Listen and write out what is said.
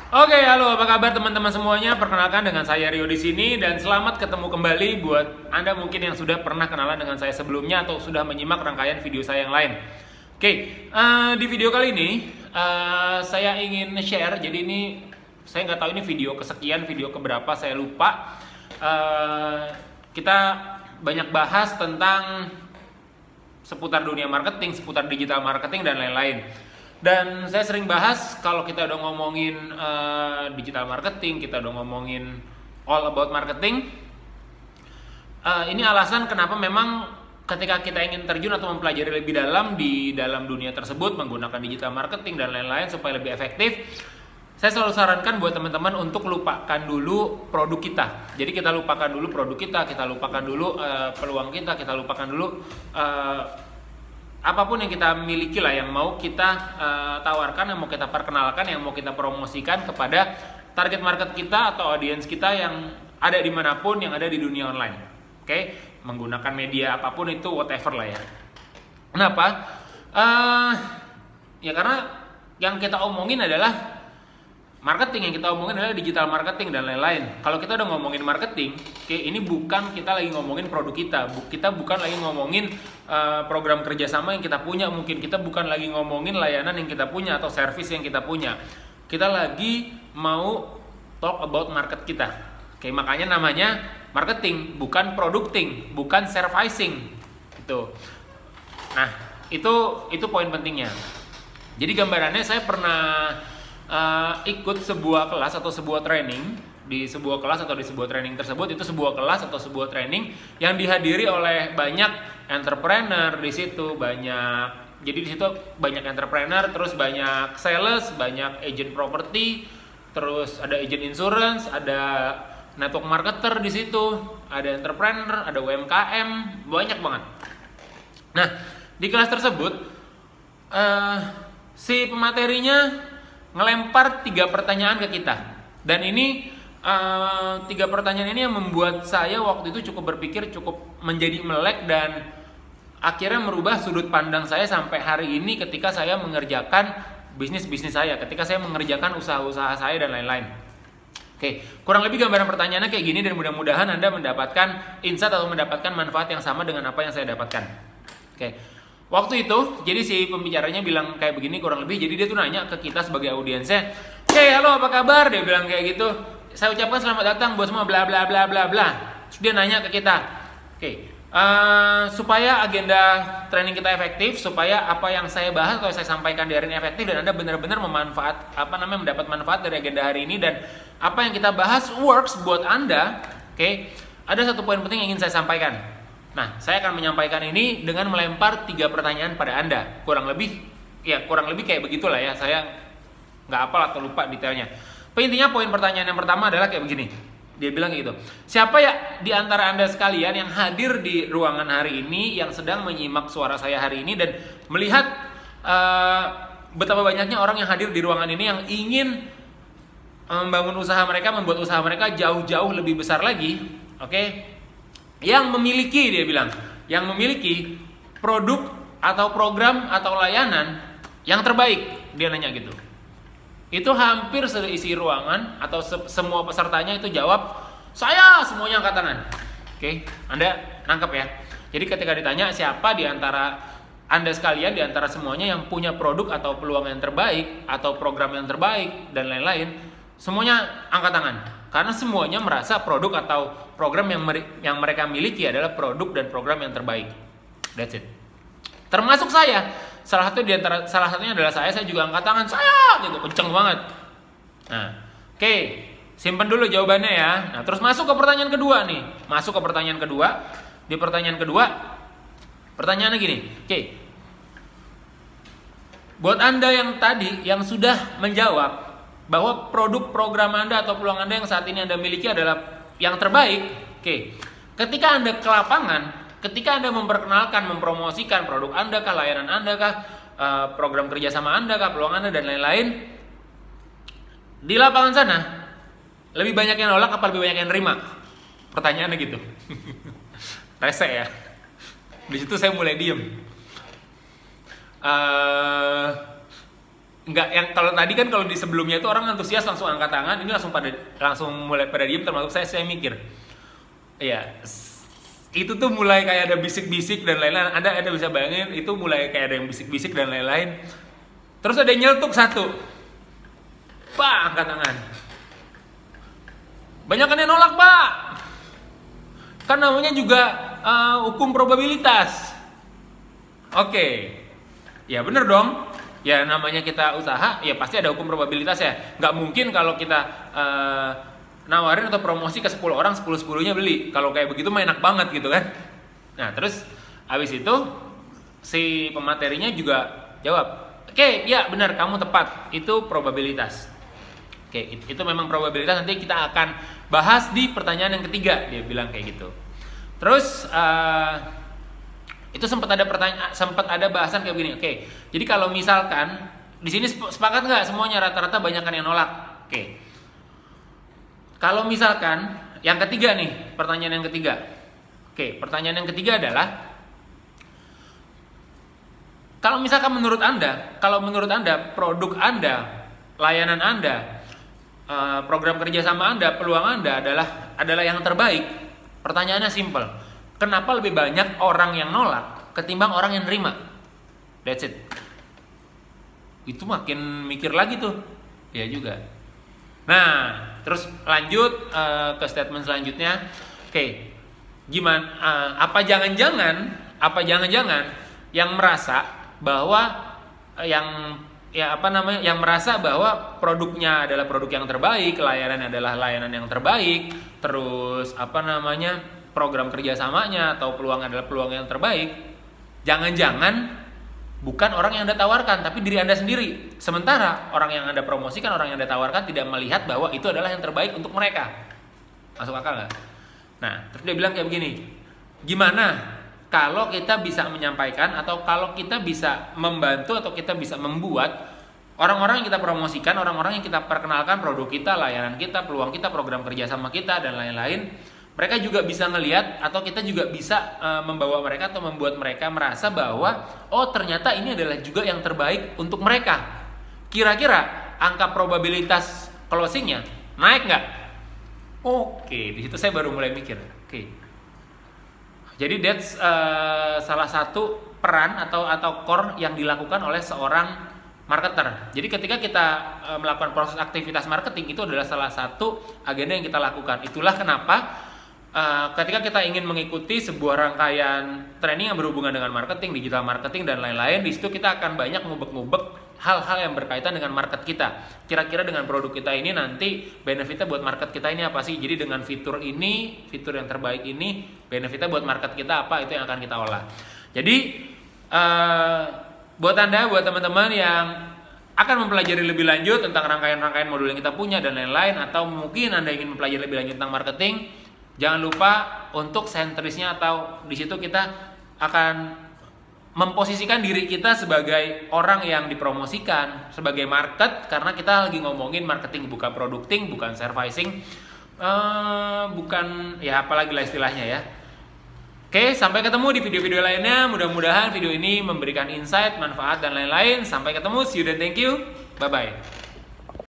Oke, halo, apa kabar teman-teman semuanya? Perkenalkan dengan saya Rio di sini dan selamat ketemu kembali buat Anda mungkin yang sudah pernah kenalan dengan saya sebelumnya atau sudah menyimak rangkaian video saya yang lain. Oke, di video kali ini saya ingin share. Jadi ini saya nggak tahu ini video kesekian, video keberapa saya lupa. Kita banyak bahas tentang seputar dunia marketing, seputar digital marketing dan lain-lain. Dan saya sering bahas kalau kita udah ngomongin digital marketing, kita udah ngomongin all about marketing. Ini alasan kenapa memang ketika kita ingin terjun atau mempelajari lebih dalam di dalam dunia tersebut menggunakan digital marketing dan lain-lain supaya lebih efektif, saya selalu sarankan buat teman-teman untuk lupakan dulu produk kita. Jadi kita lupakan dulu produk kita lupakan dulu peluang kita lupakan dulu apapun yang kita miliki lah, yang mau kita tawarkan, yang mau kita perkenalkan, yang mau kita promosikan kepada target market kita atau audiens kita yang ada dimanapun, yang ada di dunia online. Oke, menggunakan media apapun itu, whatever lah ya. Kenapa? Ya karena yang kita omongin adalah marketing, yang kita omongin adalah digital marketing dan lain-lain. Kalau kita udah ngomongin marketing, oke, ini bukan kita lagi ngomongin produk kita. Kita bukan lagi ngomongin program kerjasama yang kita punya. Mungkin kita bukan lagi ngomongin layanan yang kita punya atau service yang kita punya. Kita lagi mau talk about market kita. Oke, makanya namanya marketing, bukan producting, bukan servicing. Itu. Nah, itu poin pentingnya. Jadi gambarannya saya pernah ikut sebuah kelas atau sebuah training. Di sebuah kelas atau di sebuah training tersebut, itu sebuah kelas atau sebuah training yang dihadiri oleh banyak entrepreneur di situ, jadi di situ banyak entrepreneur, terus banyak sales, banyak agent property, terus ada agent insurance, ada network marketer di situ, ada entrepreneur, ada UMKM, banyak banget. Nah, di kelas tersebut si pematerinya ngelempar 3 pertanyaan ke kita, dan ini 3 pertanyaan ini yang membuat saya waktu itu cukup berpikir, cukup menjadi melek, dan akhirnya merubah sudut pandang saya sampai hari ini ketika saya mengerjakan bisnis saya, ketika saya mengerjakan usaha-usaha saya dan lain-lain. Oke, kurang lebih gambaran pertanyaannya kayak gini, dan mudah-mudahan Anda mendapatkan insight atau mendapatkan manfaat yang sama dengan apa yang saya dapatkan. Oke. Waktu itu, jadi si pembicaranya bilang kayak begini kurang lebih. Jadi dia tuh nanya ke kita sebagai audiensnya, "Oke, halo, apa kabar?" Dia bilang kayak gitu. "Saya ucapkan selamat datang buat semua bla bla bla bla bla." Terus dia nanya ke kita, "Oke, supaya agenda training kita efektif, supaya apa yang saya bahas atau saya sampaikan di hari ini efektif dan Anda benar-benar mendapat manfaat dari agenda hari ini, dan apa yang kita bahas works buat Anda, oke, ada satu poin penting yang ingin saya sampaikan." Nah, saya akan menyampaikan ini dengan melempar 3 pertanyaan pada Anda. Kurang lebih kayak begitulah ya. Saya nggak hafal atau lupa detailnya. Intinya poin pertanyaan yang pertama adalah kayak begini. Dia bilang kayak gitu. Siapa ya di antara Anda sekalian yang hadir di ruangan hari ini, yang sedang menyimak suara saya hari ini dan melihat betapa banyaknya orang yang hadir di ruangan ini yang ingin membangun usaha mereka, membuat usaha mereka jauh-jauh lebih besar lagi, oke? Yang memiliki produk atau program atau layanan yang terbaik, dia nanya gitu. Itu hampir seisi ruangan atau semua pesertanya itu jawab, "Saya," semuanya angkat tangan. Oke, Anda nangkep ya. Jadi ketika ditanya siapa di antara Anda sekalian, di antara semuanya yang punya produk atau peluang yang terbaik atau program yang terbaik dan lain-lain, semuanya angkat tangan. Karena semuanya merasa produk atau program yang mereka miliki adalah produk dan program yang terbaik. That's it. Termasuk saya. Salah satunya adalah saya juga angkat tangan, "Saya," gitu, kenceng banget. Nah, oke, simpen dulu jawabannya ya. Nah, terus masuk ke pertanyaan kedua nih. Di pertanyaan kedua, pertanyaannya gini. Oke. Buat Anda yang tadi yang sudah menjawab bahwa produk program Anda atau peluang Anda yang saat ini Anda miliki adalah yang terbaik, oke. Ketika Anda ke lapangan, ketika Anda memperkenalkan, mempromosikan produk Anda kah, layanan Anda kah, program kerjasama Anda kah, peluang Anda dan lain-lain, di lapangan sana lebih banyak yang nolak apa lebih banyak yang nerima? Pertanyaannya gitu. Rese ya. Di situ saya mulai diem. nggak yang kalau tadi kan kalau di sebelumnya itu orang antusias langsung angkat tangan, ini langsung mulai pada diem, termasuk saya mikir. Iya, itu tuh mulai kayak ada bisik-bisik dan lain-lain. Anda bisa bayangin itu mulai kayak ada yang bisik-bisik dan lain-lain. Terus ada yang nyeletuk satu. Pak, angkat tangan. Banyak yang nolak, Pak. Kan namanya juga hukum probabilitas. Oke. Ya bener dong. Ya namanya kita usaha, ya pasti ada hukum probabilitas ya. Nggak mungkin kalau kita nawarin atau promosi ke 10 orang, 10-10-nya beli. Kalau kayak begitu mah enak banget gitu kan. Nah terus habis itu si pematerinya juga jawab, oke, ya benar, kamu tepat, itu probabilitas. Oke, itu memang probabilitas, nanti kita akan bahas di pertanyaan yang ketiga, dia bilang kayak gitu. Terus itu sempat ada bahasan kayak begini. Oke, jadi kalau misalkan di sini sepakat nggak semuanya, rata-rata banyakan yang nolak. Oke, kalau misalkan yang ketiga nih, pertanyaan yang ketiga. Oke, pertanyaan yang ketiga adalah kalau misalkan menurut Anda produk Anda, layanan Anda, program kerjasama Anda, peluang Anda adalah yang terbaik. Pertanyaannya simple. Kenapa lebih banyak orang yang nolak ketimbang orang yang nerima? That's it. Itu makin mikir lagi tuh. Ya juga. Nah, terus lanjut ke statement selanjutnya. Oke. Gimana? Apa jangan-jangan yang merasa bahwa yang merasa bahwa produknya adalah produk yang terbaik, layanan adalah layanan yang terbaik, terus program kerjasamanya atau peluang adalah peluang yang terbaik, jangan-jangan bukan orang yang Anda tawarkan, tapi diri Anda sendiri. Sementara orang yang Anda promosikan, orang yang Anda tawarkan tidak melihat bahwa itu adalah yang terbaik untuk mereka. Masuk akal nggak? Nah, terus dia bilang kayak begini, gimana kalau kita bisa menyampaikan atau kalau kita bisa membantu atau kita bisa membuat orang-orang yang kita promosikan, orang-orang yang kita perkenalkan produk kita, layanan kita, peluang kita, program kerjasama kita, dan lain-lain, mereka juga bisa ngelihat atau kita juga bisa membawa mereka atau membuat mereka merasa bahwa oh ternyata ini adalah juga yang terbaik untuk mereka. Kira-kira angka probabilitas closingnya naik nggak? Oke, di situ saya baru mulai mikir. Oke. Jadi that's salah satu peran atau core yang dilakukan oleh seorang marketer. Jadi ketika kita melakukan proses aktivitas marketing, itu adalah salah satu agenda yang kita lakukan. Itulah kenapa ketika kita ingin mengikuti sebuah rangkaian training yang berhubungan dengan marketing, digital marketing dan lain-lain, di situ kita akan banyak ngubek-ngubek hal-hal yang berkaitan dengan market kita. Kira-kira dengan produk kita ini nanti benefitnya buat market kita ini apa sih? Jadi dengan fitur ini, fitur yang terbaik ini, benefitnya buat market kita apa, itu yang akan kita olah. Jadi buat Anda, buat teman-teman yang akan mempelajari lebih lanjut tentang rangkaian-rangkaian modul yang kita punya dan lain-lain, atau mungkin Anda ingin mempelajari lebih lanjut tentang marketing, jangan lupa untuk sentrisnya, atau di situ kita akan memposisikan diri kita sebagai orang yang dipromosikan, sebagai market, karena kita lagi ngomongin marketing, bukan producting, bukan servicing, bukan ya apalagi lah istilahnya ya. Oke, sampai ketemu di video-video lainnya. Mudah-mudahan video ini memberikan insight, manfaat dan lain-lain. Sampai ketemu, see you dan thank you. Bye-bye.